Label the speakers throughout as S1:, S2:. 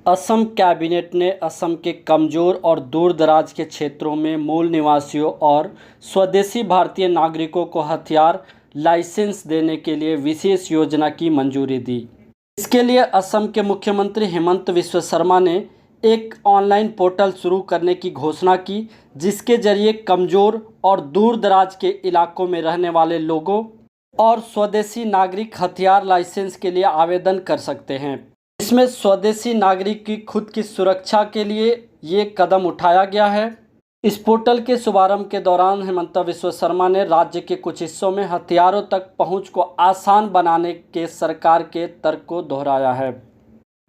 S1: Assam cabinet ने असम के कमजोर और दूर दराज के क्षेत्रों में मूल निवासियों और स्वदेशी भारतीय नागरिकों को हथियार लाइसेंस देने के लिए विशेष योजना की मंजूरी दी। इसके लिए असम के मुख्यमंत्री हेमंत बिस्वा शर्मा ने एक ऑनलाइन पोर्टल शुरू करने की घोषणा की, जिसके जरिए कमजोर और दूर दराज के इलाकों में रहने वाले लोगों और स्वदेशी नागरिक हथियार लाइसेंस के लिए आवेदन कर सकते हैं। इसमें स्वदेशी नागरिक की खुद की सुरक्षा के लिए ये कदम उठाया गया है। इस पोर्टल के शुभारंभ के दौरान हेमंत बिस्वा शर्मा ने राज्य के कुछ हिस्सों में हथियारों तक पहुंच को आसान बनाने के सरकार के तर्क को दोहराया है,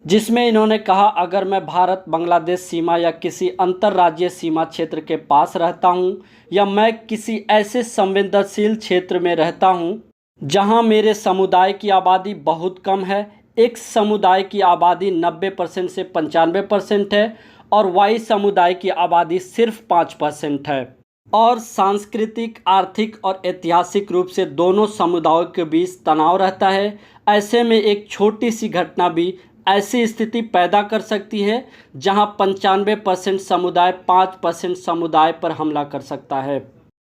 S1: जिसमें इन्होंने कहा, अगर मैं भारत बांग्लादेश सीमा या किसी अंतर्राज्यीय सीमा क्षेत्र के पास रहता हूं, या मैं किसी ऐसे संवेदनशील क्षेत्र में रहता हूं जहां मेरे समुदाय की आबादी बहुत कम है, एक समुदाय की आबादी 90% से 95% है और वाई समुदाय की आबादी सिर्फ 5% है, और सांस्कृतिक, आर्थिक और ऐतिहासिक रूप से दोनों समुदायों के बीच तनाव रहता है, ऐसे में एक छोटी सी घटना भी ऐसी स्थिति पैदा कर सकती है जहां 95% समुदाय 5% समुदाय पर हमला कर सकता है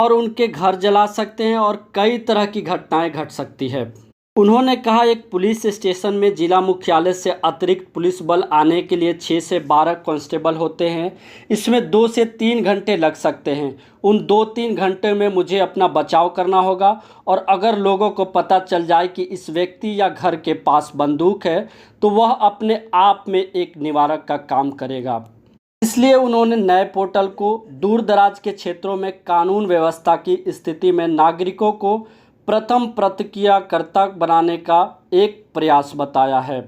S1: और उनके घर जला सकते हैं और कई तरह की घटनाएं घट सकती है। उन्होंने कहा, एक पुलिस स्टेशन में जिला मुख्यालय से अतिरिक्त पुलिस बल आने के लिए 6 से 12 कांस्टेबल होते हैं। इसमें 2 से 3 घंटे लग सकते हैं। उन 2-3 घंटे में मुझे अपना बचाव करना होगा, और अगर लोगों को पता चल जाए कि इस व्यक्ति या घर के पास बंदूक है तो वह अपने आप में एक निवारक का काम करेगा। इसलिए उन्होंने नए पोर्टल को दूर दराज के क्षेत्रों में कानून व्यवस्था की स्थिति में नागरिकों को प्रथम प्रतिक्रियाकर्ता बनाने का एक प्रयास बताया है।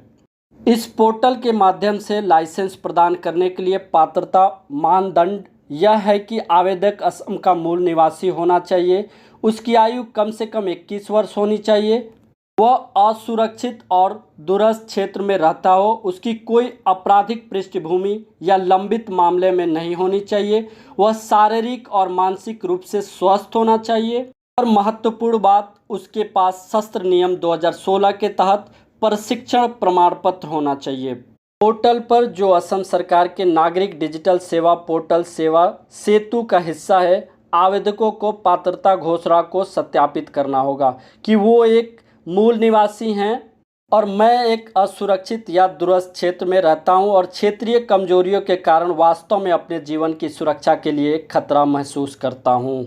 S1: इस पोर्टल के माध्यम से लाइसेंस प्रदान करने के लिए पात्रता मानदंड यह है कि आवेदक असम का मूल निवासी होना चाहिए, उसकी आयु कम से कम 21 वर्ष होनी चाहिए, वह असुरक्षित और दूरस्थ क्षेत्र में रहता हो, उसकी कोई आपराधिक पृष्ठभूमि या लंबित मामले में नहीं होनी चाहिए, वह शारीरिक और मानसिक रूप से स्वस्थ होना चाहिए, और महत्वपूर्ण बात, उसके पास शस्त्र नियम 2016 के तहत प्रशिक्षण प्रमाण पत्र होना चाहिए। पोर्टल पर, जो असम सरकार के नागरिक डिजिटल सेवा पोर्टल सेवा सेतु का हिस्सा है, आवेदकों को पात्रता घोषणा को सत्यापित करना होगा कि वो एक मूल निवासी हैं और मैं एक असुरक्षित या दूरस्थ क्षेत्र में रहता हूं और क्षेत्रीय कमजोरियों के कारण वास्तव में अपने जीवन की सुरक्षा के लिए खतरा महसूस करता हूं।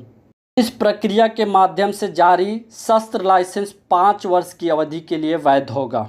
S1: इस प्रक्रिया के माध्यम से जारी शस्त्र लाइसेंस 5 वर्ष की अवधि के लिए वैध होगा।